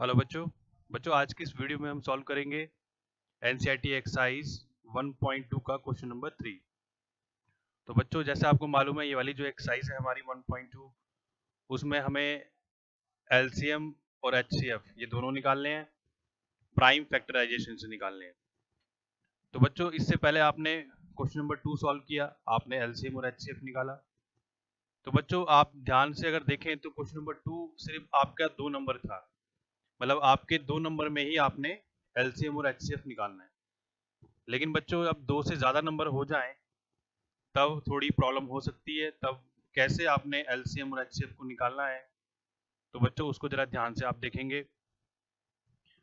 Hello बच्चों बच्चों आज की इस वीडियो में हम सॉल्व करेंगे एनसीईआरटी एक्सरसाइज 1.2 का क्वेश्चन नंबर 3। तो बच्चों जैसे आपको मालूम है ये वाली जो एक्सरसाइज है हमारी 1.2 उसमें हमें एलसीएम और एचसीएफ ये दोनों निकालने हैं, प्राइम फैक्टराइजेशन से निकालने हैं। तो बच्चों इससे पहले आपने क्वेश्चन नंबर 2 सॉल्व किया, आपने एलसीएम और एचसीएफ निकाला। तो बच्चों आप ध्यान से अगर देखें तो क्वेश्चन नंबर 2 सिर्फ आपका 2 नंबर था, मतलब आपके 2 नंबर में ही आपने एलसीएम और एचसीएफ निकालना है। लेकिन बच्चों अब 2 से ज़्यादा नंबर हो जाएं तब थोड़ी प्रॉब्लम हो सकती है। तब कैसे आपने एलसीएम और एचसीएफ को निकालना है, तो बच्चों उसको जरा ध्यान से आप देखेंगे।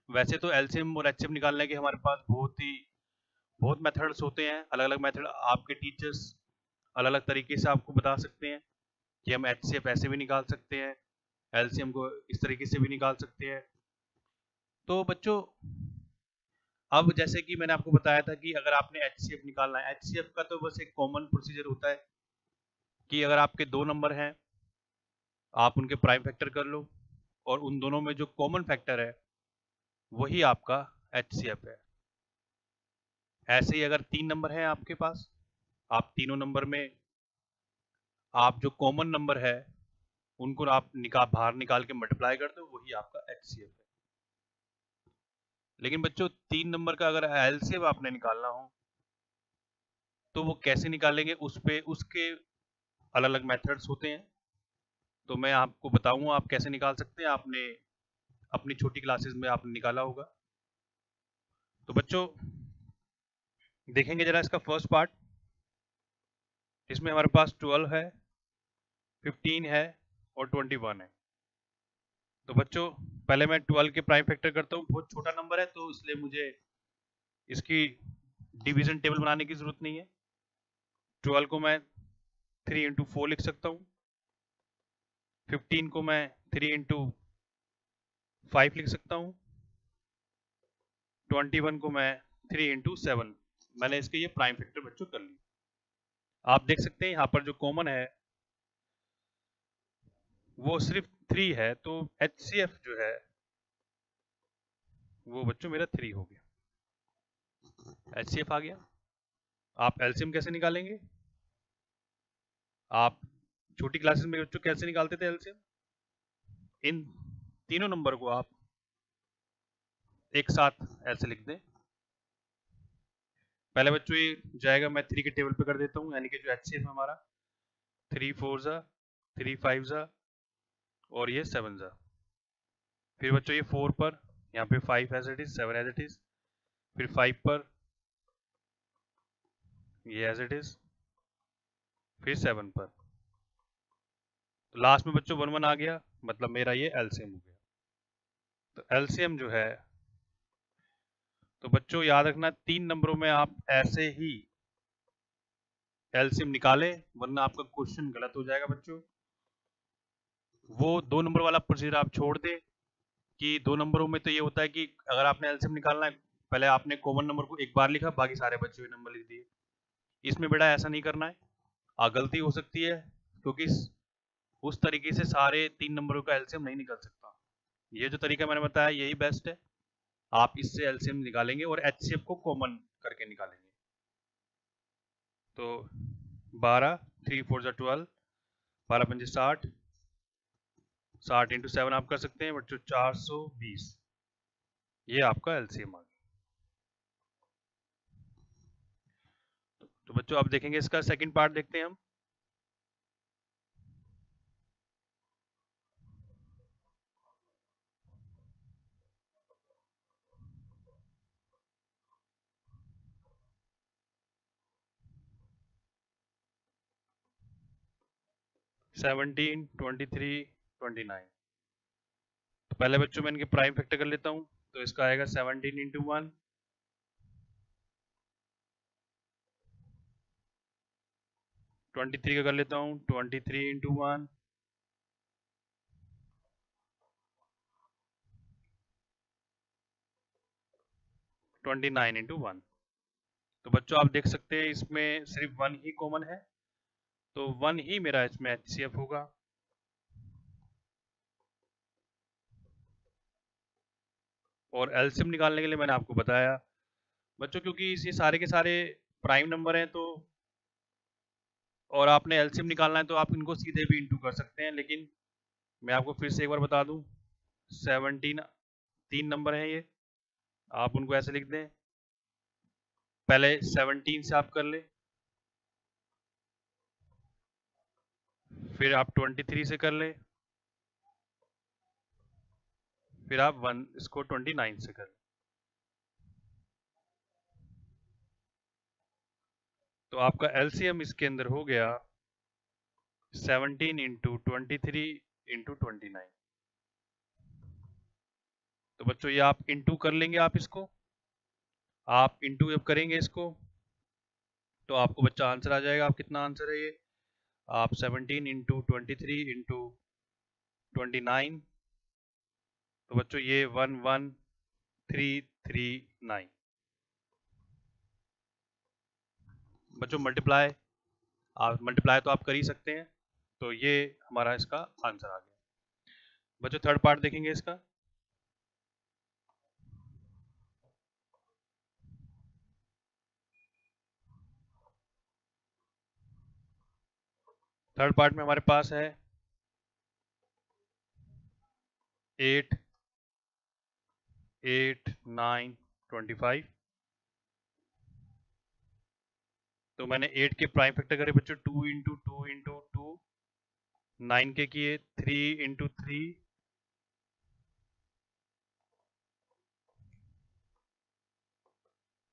वैसे तो एलसीएम और एचसीएफ निकालने के हमारे पास बहुत मेथड्स होते हैं, अलग अलग मेथड आपके टीचर्स अलग अलग तरीके से आपको बता सकते हैं कि हम एचसीएफ ऐसे भी निकाल सकते हैं, एलसीएम को इस तरीके से भी निकाल सकते हैं। तो बच्चों अब जैसे कि मैंने आपको बताया था कि अगर आपने एचसीएफ निकालना है, एचसीएफ का तो बस एक कॉमन प्रोसीजर होता है कि अगर आपके 2 नंबर हैं आप उनके प्राइम फैक्टर कर लो और उन दोनों में जो कॉमन फैक्टर है वही आपका एचसीएफ है। ऐसे ही अगर 3 नंबर हैं आपके पास, आप तीनों नंबर में आप जो कॉमन नंबर है उनको आप बाहर निकाल के मल्टीप्लाई कर दो, वही आपका एचसीएफ है। लेकिन बच्चों 3 नंबर का अगर एलसीएम आपने निकालना हो तो वो कैसे निकालेंगे, उसके अलग अलग मेथड्स होते हैं। तो मैं आपको बताऊंगा आप कैसे निकाल सकते हैं, आपने अपनी छोटी क्लासेस में आपने निकाला होगा। तो बच्चों देखेंगे जरा इसका फर्स्ट पार्ट, इसमें हमारे पास 12 है, 15 है और 21 है। तो बच्चों पहले मैं 12 के प्राइम फैक्टर करता हूँ, बहुत छोटा नंबर है तो इसलिए मुझे इसकी डिवीजन टेबल बनाने की जरूरत नहीं है। 12 को मैं 3 इंटू 4 लिख सकता हूँ, 15 को मैं 3 इंटू 5 लिख सकता हूँ, 21 को मैं 3 इंटू 7। मैंने इसके ये प्राइम फैक्टर बच्चों कर ली। आप देख सकते हैं यहाँ पर जो कॉमन है वो सिर्फ 3 है, तो एचसीएफ जो है वो बच्चों मेरा 3 हो गया, एचसीएफ आ गया। आप एलसीएम कैसे निकालेंगे, आप छोटी क्लासेस में बच्चों कैसे निकालते थे एलसीएम, इन तीनों नंबर को आप एक साथ ऐसे लिख दें। पहले बच्चों ये जाएगा, मैं 3 के टेबल पे कर देता हूँ, यानी कि जो एचसीएफ हमारा 3 4 जा 3 5 जा और ये 7 जा। फिर बच्चों ये 4 पर, यहाँ पे 5 as it is, 7 as it is, फिर 5 पर ये एज इट इज, फिर 7 पर। तो लास्ट में बच्चों 1 1 आ गया, मतलब मेरा ये एलसीएम हो गया। तो एलसीएम जो है, तो बच्चों याद रखना 3 नंबरों में आप ऐसे ही एलसीएम निकालें, वरना आपका क्वेश्चन गलत हो जाएगा बच्चों। वो 2 नंबर वाला प्रोसीजर आप छोड़ दें कि 2 नंबरों में तो ये होता है कि अगर आपने एलसीएम निकालना है, पहले आपने कॉमन नंबर को एक बार लिखा, बाकी सारे बचे हुए नंबर लिख दिए। इसमें बेटा ऐसा नहीं करना है, गलती हो सकती है क्योंकि उस तरीके से सारे 3 नंबरों का एलसीएम नहीं निकल सकता। ये जो तरीका मैंने बताया यही बेस्ट है, आप इससे एलसीएम निकालेंगे और एचसीएफ को कॉमन करके निकालेंगे। तो 12 3 4 जा 12, 12 पंजे 60, 60 इंटू 7 आप कर सकते हैं बच्चों 420, ये आपका एलसीएम आ गया। तो बच्चों अब देखेंगे इसका सेकंड पार्ट, देखते हैं हम। सेवनटीन 23 29। तो पहले बच्चों मैं इनके प्राइम फैक्टर कर लेता हूँ, तो इसका आएगा 17 इंटू 1, 23 का कर लेता हूँ 23 इंटू 1, 29 इंटू 1। तो बच्चों आप देख सकते हैं इसमें सिर्फ 1 ही कॉमन है, तो 1 ही मेरा इसमें एचसीएफ होगा। और एलसीएम निकालने के लिए मैंने आपको बताया बच्चों, क्योंकि ये सारे के सारे प्राइम नंबर हैं तो और आपने एलसीएम निकालना है तो आप इनको सीधे भी इंटू कर सकते हैं, लेकिन मैं आपको फिर से एक बार बता दूं 17 तीन नंबर हैं ये, आप उनको ऐसे लिख दें। पहले 17 से आप कर ले, फिर आप 23 से कर ले, फिर आप इसको 29 से कर ले। तो आपका एलसीएम इसके अंदर हो गया 17 इंटू 23 इंटू 29। तो बच्चों ये आप इंटू कर लेंगे, आप इंटू जब करेंगे इसको तो आपको बच्चा आंसर आ जाएगा। आप कितना आंसर है ये, आप 17 इंटू 23 इंटू 29, तो बच्चों ये 11339। बच्चों मल्टीप्लाई तो आप कर ही सकते हैं, तो ये हमारा इसका आंसर आ गया। बच्चों थर्ड पार्ट देखेंगे इसका। थर्ड पार्ट में हमारे पास है 8 8 9 25। तो मैंने 8 के प्राइम फैक्टर करे बच्चों 2 इंटू 2 इंटू 2, 9 के किए 3 इंटू 3,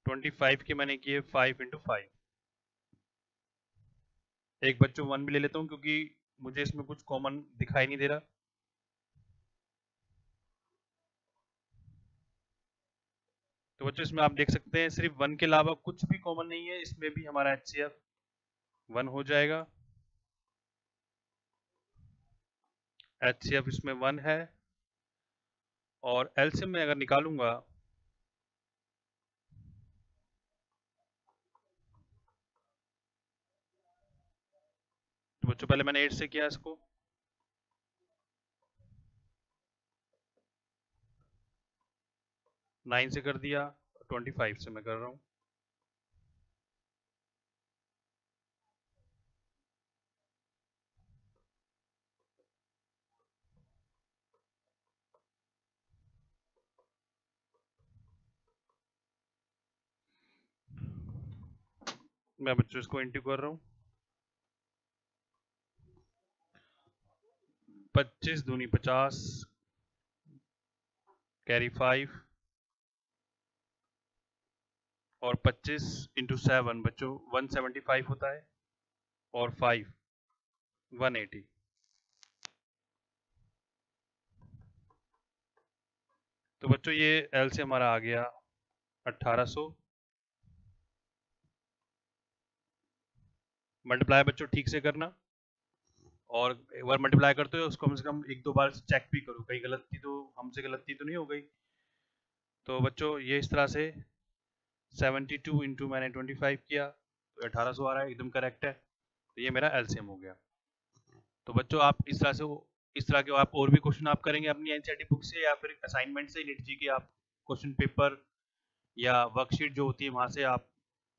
25 के मैंने किए 5 इंटू 5। एक बच्चों 1 भी ले लेता हूँ क्योंकि मुझे इसमें कुछ कॉमन दिखाई नहीं दे रहा। तो बच्चों इसमें आप देख सकते हैं सिर्फ 1 के अलावा कुछ भी कॉमन नहीं है, इसमें भी हमारा HCF 1 हो जाएगा। HCF इसमें 1 है, और एलसीएम में अगर निकालूंगा तो बच्चों पहले मैंने 8 से किया इसको, 9 से कर दिया, 25 से मैं कर रहा हूँ। मैं बच्चों इसको इंटू कर रहा हूँ। 25 दूनी 50, कैरी 5, और 25 इंटू 7 बच्चों 175 होता है, और 5 180। तो बच्चों ये एल से हमारा आ गया 1800। मल्टीप्लाई बच्चों ठीक से करना, और एक बार मल्टीप्लाई करते हो उसको कम से कम एक दो बार चेक भी करो, कहीं गलती तो हमसे गलती तो नहीं हो गई। तो बच्चों ये इस तरह से 72 इंटू मैंने 25 किया तो 1800 आ रहा है, एकदम करेक्ट है। तो ये मेरा एलसीएम हो गया। तो बच्चों आप इस तरह के आप और भी क्वेश्चन आप करेंगे अपनी एनसीईआरटी बुक से या फिर असाइनमेंट से, नेट जी के आप क्वेश्चन पेपर या वर्कशीट जो होती है वहां से आप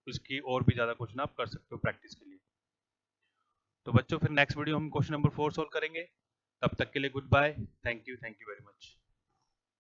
उसकी और भी ज़्यादा क्वेश्चन आप कर सकते हो प्रैक्टिस के लिए। तो बच्चों फिर नेक्स्ट वीडियो हम क्वेश्चन नंबर 4 सॉल्व करेंगे। तब तक के लिए goodbye, thank you very much.